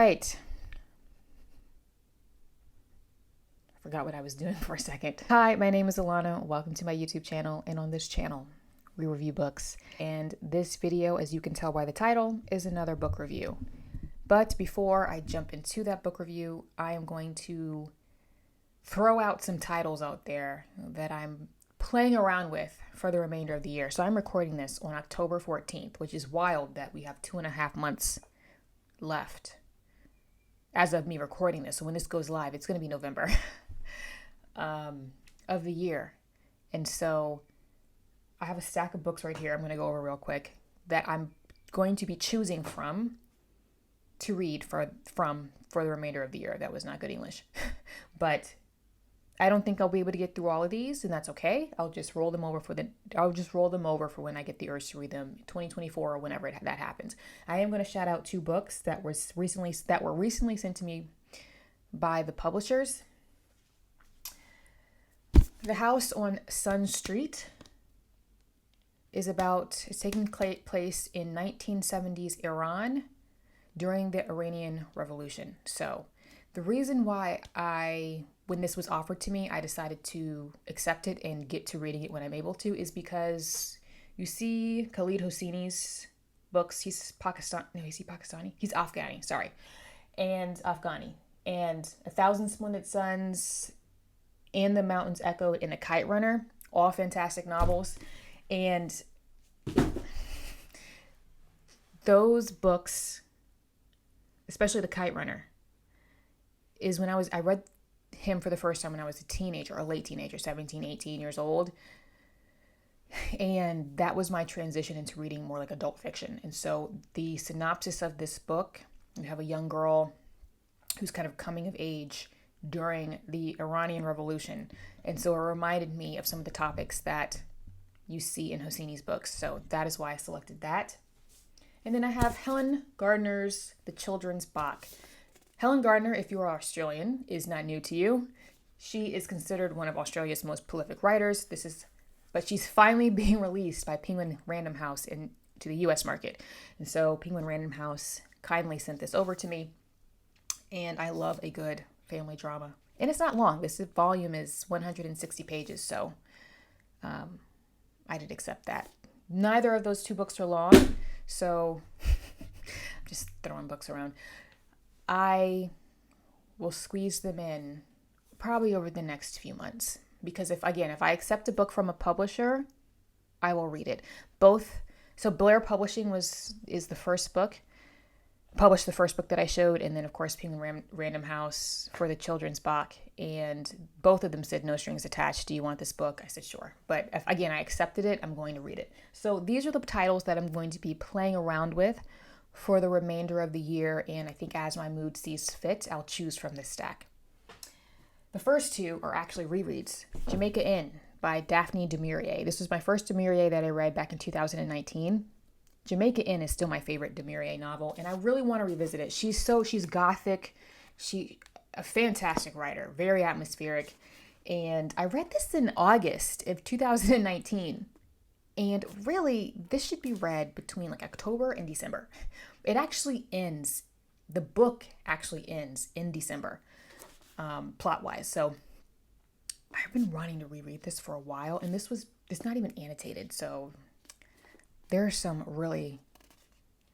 right. I forgot what I was doing for a second. Hi, my name is Alana. Welcome to my YouTube channel. And on this channel, we review books. And this video, as you can tell by the title, is another book review. But before I jump into that book review, I am going to throw out some titles out there that I'm playing around with for the remainder of the year. So I'm recording this on October 14th, which is wild that we have 2.5 months left as of me recording this. So when this goes live, it's going to be November of the year. And so I have a stack of books right here I'm going to go over real quick that I'm going to be choosing from to read for the remainder of the year. That was not good English. But I don't think I'll be able to get through all of these, and that's okay. I'll just roll them over for when I get the urge to read them, 2024 or whenever that happens. I am going to shout out 2 books that were recently sent to me by the publishers. The House on Sun Street is taking place in 1970s Iran during the Iranian Revolution. So the reason why when this was offered to me, I decided to accept it and get to reading it when I'm able to is because you see Khalid Hosseini's books. He's Pakistani? He's Afghani, sorry. And Afghani. And A Thousand Splendid Suns and The Mountains Echoed and The Kite Runner, all fantastic novels. And those books, especially The Kite Runner, is when I read him for the first time when I was a late teenager, 17, 18 years old. And that was my transition into reading more like adult fiction. And so the synopsis of this book, you have a young girl who's kind of coming of age during the Iranian Revolution. And so it reminded me of some of the topics that you see in Hosseini's books. So that is why I selected that. And then I have Helen Gardner's The Children's Bach. Helen Gardner, if you are Australian, is not new to you. She is considered one of Australia's most prolific writers. But she's finally being released by Penguin Random House into the U.S. market. And so Penguin Random House kindly sent this over to me. And I love a good family drama. And it's not long. This volume is 160 pages, so I did accept that. Neither of those 2 books are long, so I'm just throwing books around. I will squeeze them in probably over the next few months because if I accept a book from a publisher, I will read it. So Blair Publishing is the first book, published the first book that I showed, and then of course Penguin Random House for The Children's Bach, and both of them said no strings attached. Do you want this book? I said sure. But if I accepted it, I'm going to read it. So these are the titles that I'm going to be playing around with for the remainder of the year, and I think as my mood sees fit, I'll choose from this stack. The first 2 are actually rereads. Jamaica Inn by Daphne du Maurier. This was my first du Maurier that I read back in 2019. Jamaica Inn is still my favorite du Maurier novel, and I really want to revisit it. She's gothic. She a fantastic writer, very atmospheric, and I read this in August of 2019. And really, this should be read between like October and December. The book actually ends in December, plot-wise. So I've been wanting to reread this for a while, and it's not even annotated. So there's some really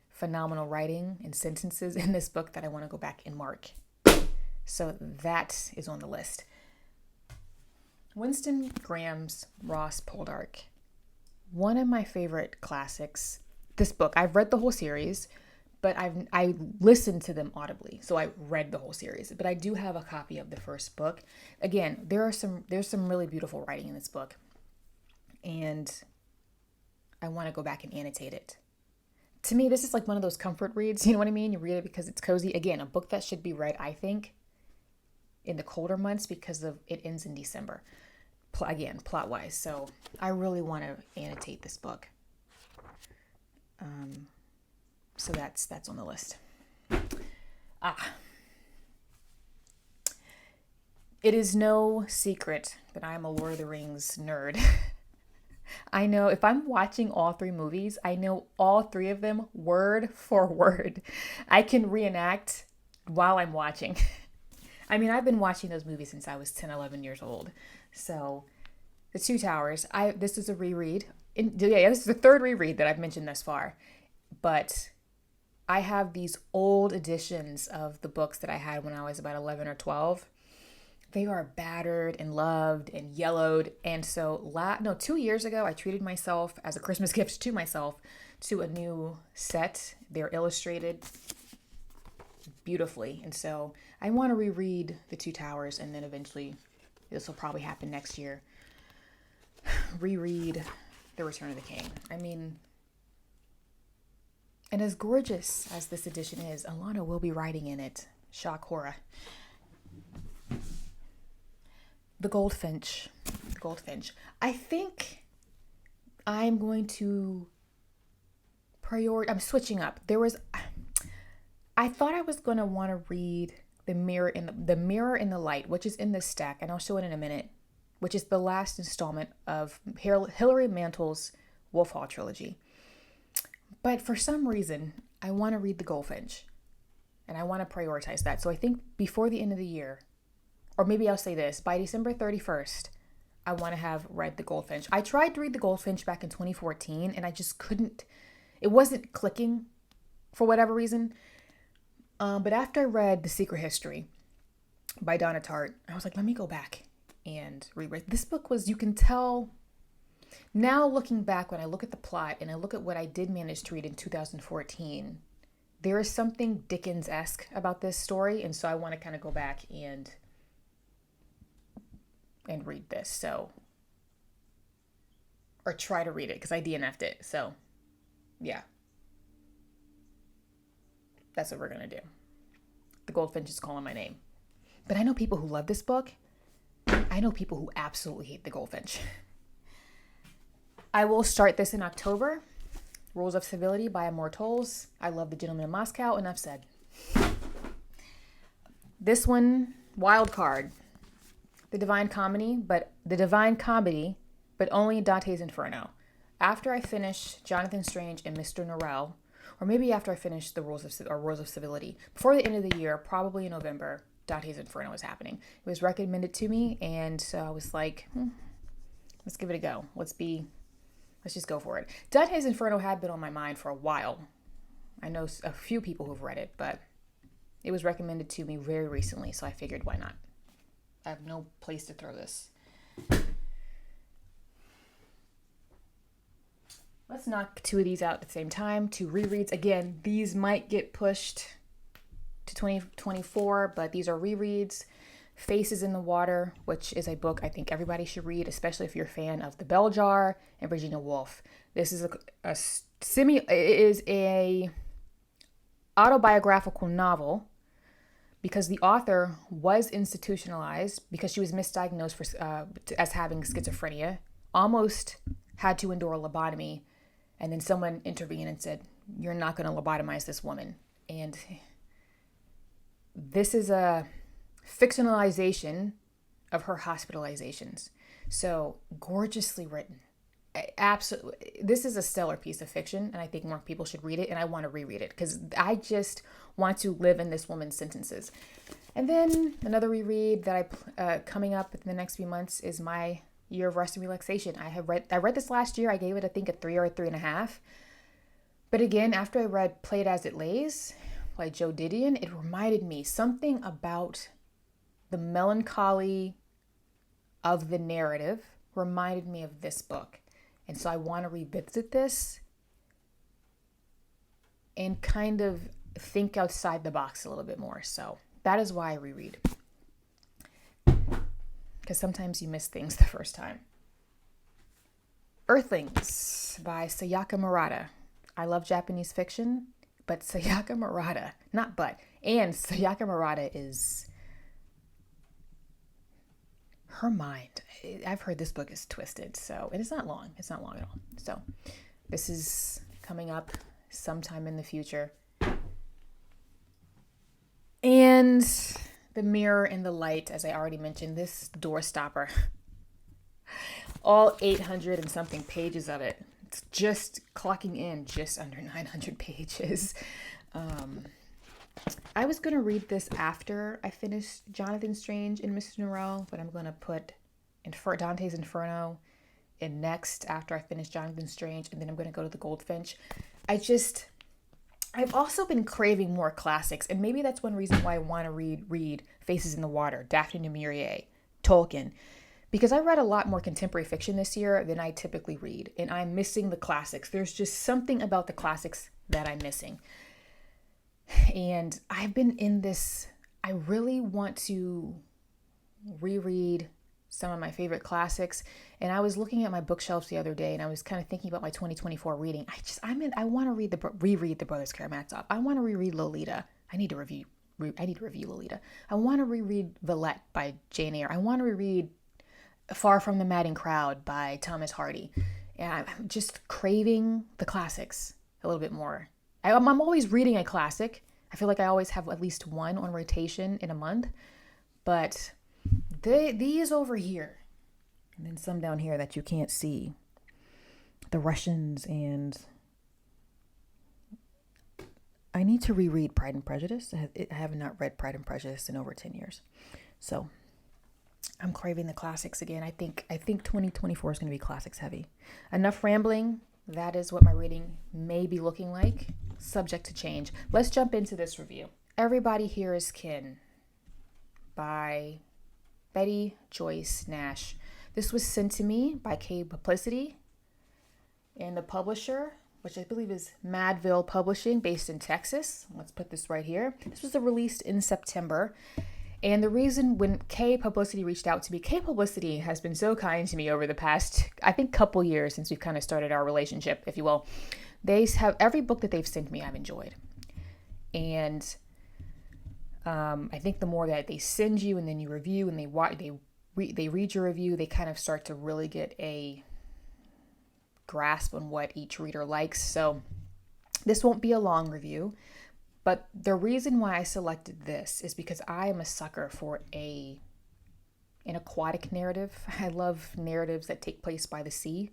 phenomenal writing and sentences in this book that I want to go back and mark. So that is on the list. Winston Graham's Ross Poldark. One of my favorite classics. This book, I've read the whole series, but I listened to them audibly, so I read the whole series. But I do have a copy of the first book. Again, there's some really beautiful writing in this book, and I want to go back and annotate it. To me, this is like one of those comfort reads. You know what I mean? You read it because it's cozy. Again, a book that should be read, I think, in the colder months because it ends in December. Again, plot-wise. So I really want to annotate this book. So that's on the list. It is no secret that I am a Lord of the Rings nerd. I know if I'm watching all 3 movies, I know all 3 of them word for word. I can reenact while I'm watching. I mean, I've been watching those movies since I was 10, 11 years old. So The Two Towers, this is a reread. This is the third reread that I've mentioned thus far. But I have these old editions of the books that I had when I was about 11 or 12. They are battered and loved and yellowed. And so 2 years ago, I treated myself as a Christmas gift to myself to a new set. They're illustrated beautifully. And so I want to reread The Two Towers, and then eventually, this will probably happen next year, reread The Return of the King. I mean, and as gorgeous as this edition is, Alana will be writing in it. Shock horror. The Goldfinch. I think I'm going to I'm switching up. I thought I was going to want to read The Mirror in the Light, which is in this stack, and I'll show it in a minute, which is the last installment of Hilary Mantel's Wolf Hall trilogy. But for some reason, I want to read The Goldfinch, and I want to prioritize that. So I think before the end of the year, or maybe I'll say this, by December 31st, I want to have read The Goldfinch. I tried to read The Goldfinch back in 2014, and I just couldn't. It wasn't clicking for whatever reason. But after I read The Secret History by Donna Tartt, I was like, let me go back and reread. This book was, you can tell, now looking back when I look at the plot and I look at what I did manage to read in 2014, there is something Dickens-esque about this story. And so I want to kind of go back and read this. So, or try to read it, because I DNF'd it. So, yeah. That's what we're going to do. The Goldfinch is calling my name. But I know people who love this book. I know people who absolutely hate The Goldfinch. I will start this in October. Rules of Civility by Immortals. I love The Gentleman in Moscow. Enough said. This one, Wildcard. The Divine Comedy, but only Dante's Inferno. After I finish Jonathan Strange and Mr. Norrell, or maybe after I finish the Rules of Civility, before the end of the year, probably in November, Dante's Inferno is happening. It was recommended to me, and so I was like, let's give it a go. Let's just go for it. Dante's Inferno had been on my mind for a while. I know a few people who've read it, but it was recommended to me very recently, so I figured, why not? I have no place to throw this. Let's knock two of these out at the same time. Two rereads. Again, these might get pushed to 2024, but these are rereads. Faces in the Water, which is a book I think everybody should read, especially if you're a fan of The Bell Jar and Virginia Woolf. This is it is a autobiographical novel, because the author was institutionalized because she was misdiagnosed as having schizophrenia, almost had to endure a lobotomy, and then someone intervened and said, you're not going to lobotomize this woman. And this is a fictionalization of her hospitalizations. So gorgeously written. Absolutely. This is a stellar piece of fiction, and I think more people should read it, and I want to reread it because I just want to live in this woman's sentences. And then another reread that I coming up in the next few months is my Year of Rest and Relaxation. I read this last year. I gave it, I think, a 3 or a 3.5. But again, after I read Play It As It Lays by Joe Didion, it reminded me something about the melancholy of the narrative reminded me of this book. And so I want to revisit this and kind of think outside the box a little bit more. So that is why I reread. Because sometimes you miss things the first time. Earthlings by Sayaka Murata. I love Japanese fiction, but Sayaka Murata is her mind. I've heard this book is twisted, so, and it's not long. It's not long at all. So this is coming up sometime in the future. And The Mirror in the Light, as I already mentioned, this doorstopper. All 800 and something pages of it. It's just clocking in just under 900 pages. I was going to read this after I finished Jonathan Strange and Mr. Norrell, but I'm going to put Dante's Inferno in next after I finish Jonathan Strange, and then I'm going to go to the Goldfinch. I've also been craving more classics, and maybe that's one reason why I want to read Faces in the Water, Daphne du Maurier, Tolkien, because I read a lot more contemporary fiction this year than I typically read, and I'm missing the classics. There's just something about the classics that I'm missing. And I've been in this, I really want to reread some of my favorite classics. And I was looking at my bookshelves the other day and I was kind of thinking about my 2024 reading. I want to reread The Brothers Karamazov. I want to reread Lolita. I need to review Lolita. I want to reread Villette by Jane Eyre. I want to reread Far from the Madding Crowd by Thomas Hardy. And I'm just craving the classics a little bit more. I'm always reading a classic. I feel like I always have at least one on rotation in a month. But these over here, and then some down here that you can't see. The Russians, and I need to reread Pride and Prejudice. I have not read Pride and Prejudice in over 10 years. So I'm craving the classics again. I think 2024 is going to be classics heavy. Enough rambling. That is what my reading may be looking like, subject to change. Let's jump into this review. Everybody Here is Kin by BettyJoyce Nash. This was sent to me by K Publicity, and the publisher, which I believe is Madville Publishing, based in Texas. Let's put this right here. This was released in September. And the reason when K Publicity reached out to me, K Publicity has been so kind to me over the past, I think, couple years since we've kind of started our relationship, if you will. They have every book that they've sent me, I've enjoyed. And I think the more that they send you and then you review and they read your review, they kind of start to really get a grasp on what each reader likes. So this won't be a long review. But the reason why I selected this is because I am a sucker for an aquatic narrative. I love narratives that take place by the sea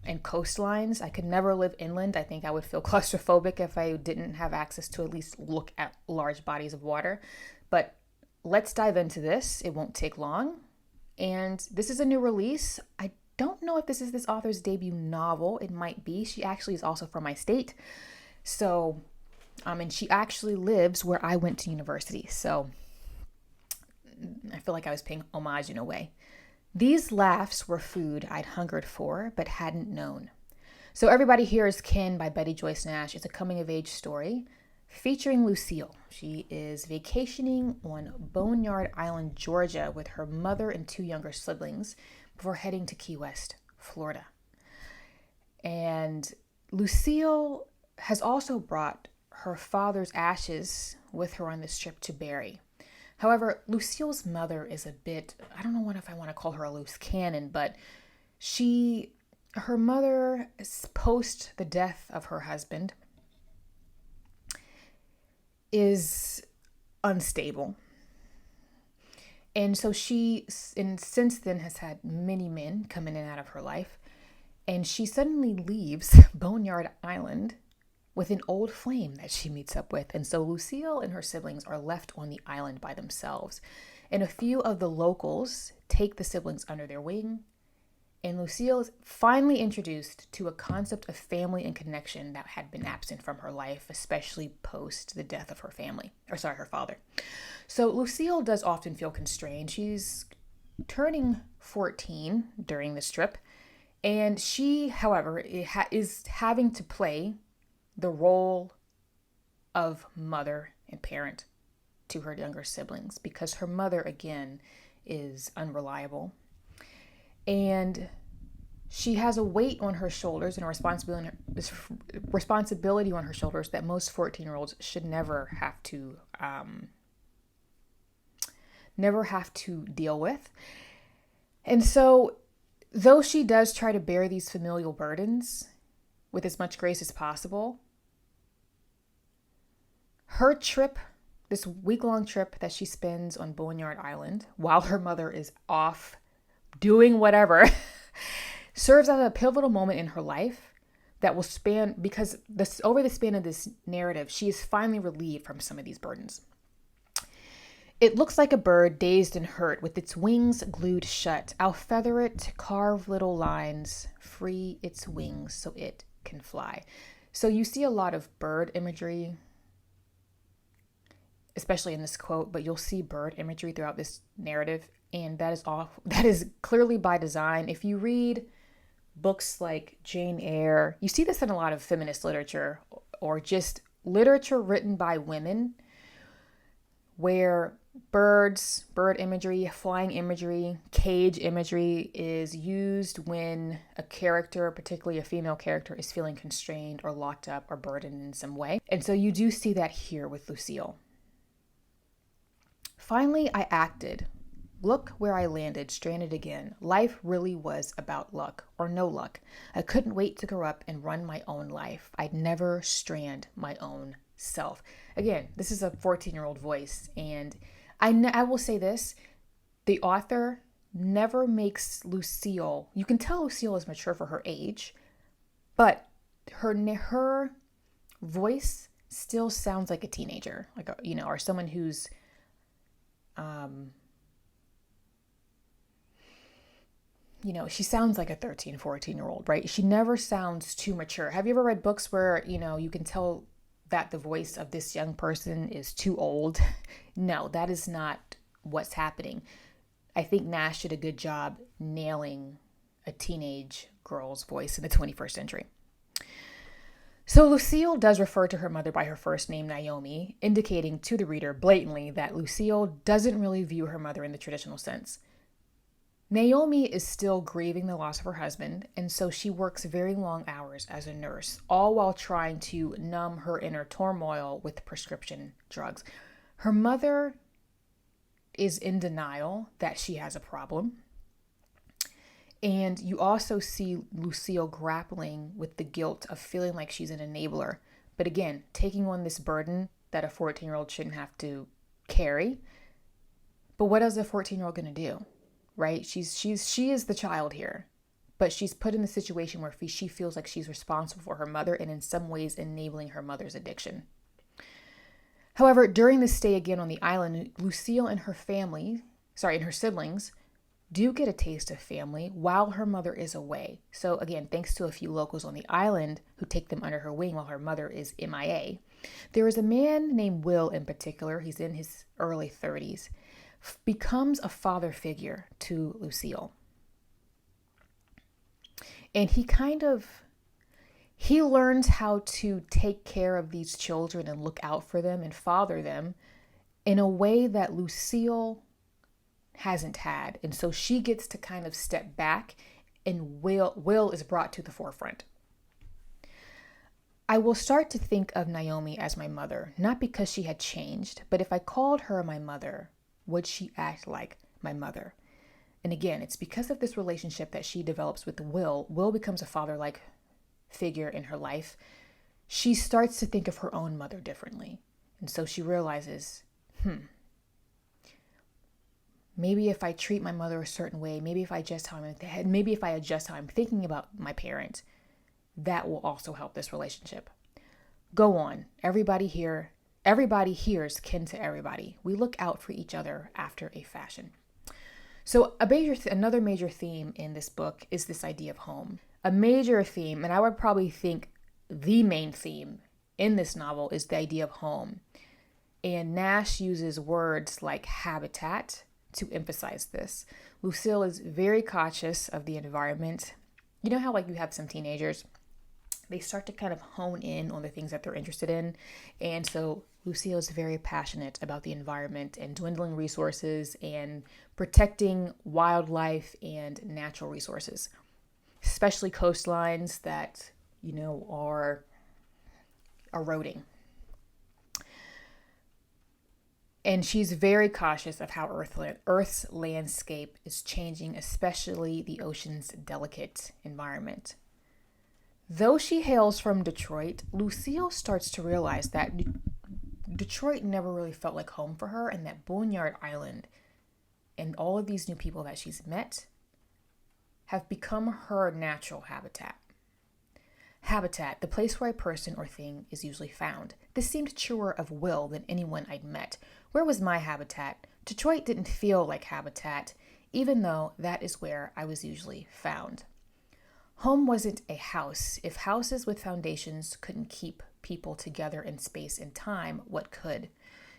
and coastlines. I could never live inland. I think I would feel claustrophobic if I didn't have access to at least look at large bodies of water. But let's dive into this. It won't take long. And this is a new release. I don't know if this is this author's debut novel. It might be. She actually is also from my state. So... and she actually lives where I went to university. So I feel like I was paying homage in a way. These laughs were food I'd hungered for, but hadn't known. So Everybody Here is Kin by BettyJoyce Nash. It's a coming-of-age story featuring Lucille. She is vacationing on Boneyard Island, Georgia, with her mother and two younger siblings before heading to Key West, Florida. And Lucille has also brought her father's ashes with her on this trip to bury. However, Lucille's mother is a bit, I don't know if I want to call her a loose cannon, but her mother, post the death of her husband, is unstable. And so since then has had many men come in and out of her life. And she suddenly leaves Boneyard Island with an old flame that she meets up with. And so Lucille and her siblings are left on the island by themselves. And a few of the locals take the siblings under their wing. And Lucille is finally introduced to a concept of family and connection that had been absent from her life, especially post the death of her her father. So Lucille does often feel constrained. She's turning 14 during this trip. And she, however, is having to play the role of mother and parent to her younger siblings because her mother, again, is unreliable. And she has a weight on her shoulders and a responsibility on her shoulders that most 14-year-olds should never have to deal with. And so, though she does try to bear these familial burdens with as much grace as possible, her trip, this week-long trip that she spends on Boneyard Island while her mother is off doing whatever, serves as a pivotal moment in her life that will span, because over the span of this narrative, she is finally relieved from some of these burdens. It looks like a bird dazed and hurt with its wings glued shut. I'll feather it, carve little lines, free its wings so it can fly. So you see a lot of bird imagery, especially in this quote, but you'll see bird imagery throughout this narrative. And that is clearly by design. If you read books like Jane Eyre, you see this in a lot of feminist literature or just literature written by women, where bird imagery, flying imagery, cage imagery is used when a character, particularly a female character, is feeling constrained or locked up or burdened in some way. And so you do see that here with Lucille. Finally, I acted. Look where I landed, stranded again. Life really was about luck or no luck. I couldn't wait to grow up and run my own life. I'd never strand my own self. Again, this is a 14-year-old voice, and I will say this, the author never makes Lucille, you can tell Lucille is mature for her age, but her voice still sounds like a teenager, like or someone who's she sounds like a 13, 14-year-old, right? She never sounds too mature. Have you ever read books where, you can tell that the voice of this young person is too old? No, that is not what's happening. I think Nash did a good job nailing a teenage girl's voice in the 21st century. So Lucille does refer to her mother by her first name, Naomi, indicating to the reader blatantly that Lucille doesn't really view her mother in the traditional sense. Naomi is still grieving the loss of her husband, and so she works very long hours as a nurse, all while trying to numb her inner turmoil with prescription drugs. Her mother is in denial that she has a problem. And you also see Lucille grappling with the guilt of feeling like she's an enabler. But again, taking on this burden that a 14-year-old shouldn't have to carry. But what is a 14-year-old going to do? Right? She is the child here, but she's put in the situation where she feels like she's responsible for her mother and in some ways enabling her mother's addiction. However, during this stay again on the island, Lucille and her siblings do get a taste of family while her mother is away. So again, thanks to a few locals on the island who take them under her wing while her mother is MIA. There is a man named Will in particular, he's in his early 30s, becomes a father figure to Lucille. And he learns how to take care of these children and look out for them and father them in a way that Lucille hasn't had. And so she gets to kind of step back, and Will is brought to the forefront. I will start to think of Naomi as my mother, not because she had changed, but if I called her my mother, would she act like my mother? And again, it's because of this relationship that she develops with Will. Will becomes a father-like figure in her life. She starts to think of her own mother differently. And so she realizes, maybe if I treat my mother a certain way, maybe if I adjust how I'm thinking about my parent, that will also help this relationship. Go on. Everybody here's kin to everybody. We look out for each other after a fashion. So another major theme in this book is this idea of home. A major theme, and I would probably think the main theme in this novel, is the idea of home. And Nash uses words like habitat to emphasize this. Lucille is very cautious of the environment. You know how you have some teenagers, they start to kind of hone in on the things that they're interested in. And so Lucille is very passionate about the environment and dwindling resources and protecting wildlife and natural resources, especially coastlines that, are eroding. And she's very cautious of how Earth's landscape is changing, especially the ocean's delicate environment. Though she hails from Detroit, Lucille starts to realize that Detroit never really felt like home for her, and that Boneyard Island and all of these new people that she's met have become her natural habitat. Habitat, the place where a person or thing is usually found. This seemed truer of Will than anyone I'd met. Where was my habitat? Detroit didn't feel like habitat, even though that is where I was usually found. Home wasn't a house. If houses with foundations couldn't keep people together in space and time, what could?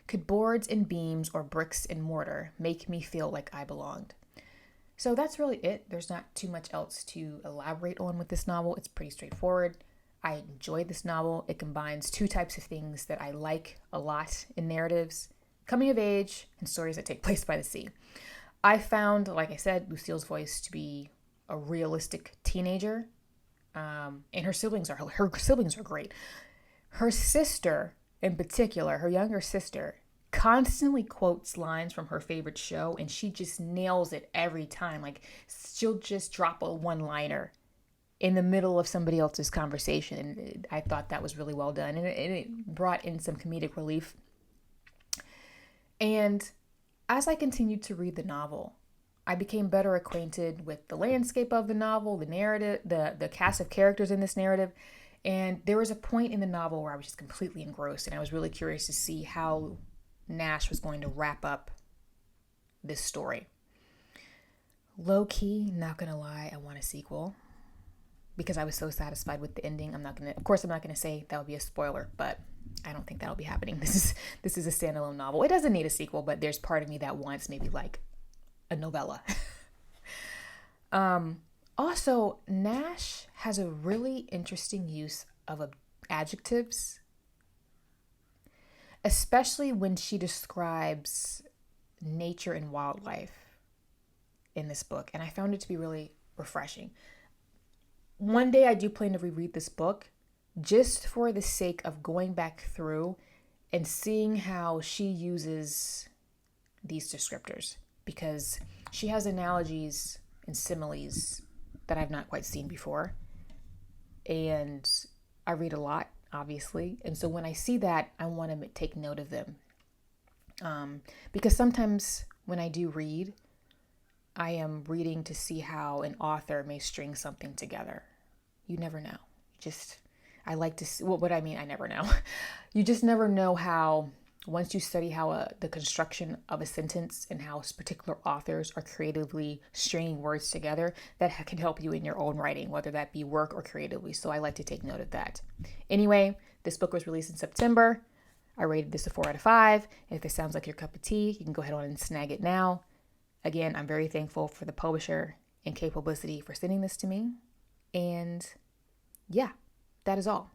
Could boards and beams or bricks and mortar make me feel like I belonged? So that's really it. There's not too much else to elaborate on with this novel. It's pretty straightforward. I enjoyed this novel. It combines two types of things that I like a lot in narratives: coming of age and stories that take place by the sea. I found, like I said, Lucille's voice to be a realistic teenager, and her siblings are great. Her sister, in particular, her younger sister, constantly quotes lines from her favorite show, and she just nails it every time. Like, she'll just drop a one-liner in the middle of somebody else's conversation, and I thought that was really well done, and it brought in some comedic relief. And as I continued to read the novel, I became better acquainted with the landscape of the novel, the narrative, the cast of characters in this narrative. And there was a point in the novel where I was just completely engrossed, and I was really curious to see how Nash was going to wrap up this story. Low key, not gonna lie, I want a sequel because I was so satisfied with the ending. I'm not gonna say that would be a spoiler, but I don't think that'll be happening. This is a standalone novel. It doesn't need a sequel, but there's part of me that wants maybe like a novella. Also, Nash has a really interesting use of adjectives, especially when she describes nature and wildlife in this book. And I found it to be really refreshing. One day I do plan to reread this book just for the sake of going back through and seeing how she uses these descriptors, because she has analogies and similes that I've not quite seen before. And I read a lot, obviously. And so when I see that, I want to take note of them. Because sometimes when I do read, I am reading to see how an author may string something together. You never know. I like to see, I never know. You just never know how, once you study how the construction of a sentence and how particular authors are creatively stringing words together, that can help you in your own writing, whether that be work or creatively. So I like to take note of that. Anyway, this book was released in September. I rated this a 4 out of 5. If it sounds like your cup of tea, you can go ahead on and snag it now. Again, I'm very thankful for the publisher and K Publicity for sending this to me. And yeah, that is all.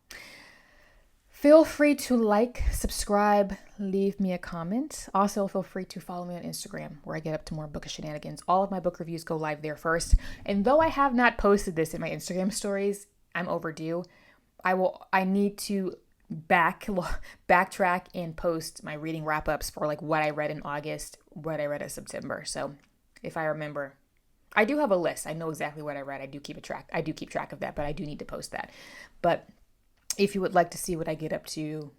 Feel free to like, subscribe, leave me a comment. Also, feel free to follow me on Instagram, where I get up to more bookish shenanigans. All of my book reviews go live there first. And though I have not posted this in my Instagram stories, I'm overdue. I need to backtrack and post my reading wrap-ups for like what I read in August, what I read in September. So if I remember, I do have a list. I know exactly what I read. I do keep track of that, but I do need to post that. But if you would like to see what I get up to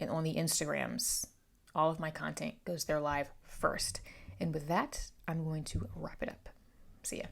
and on the Instagrams, all of my content goes there live first. And with that, I'm going to wrap it up. See ya.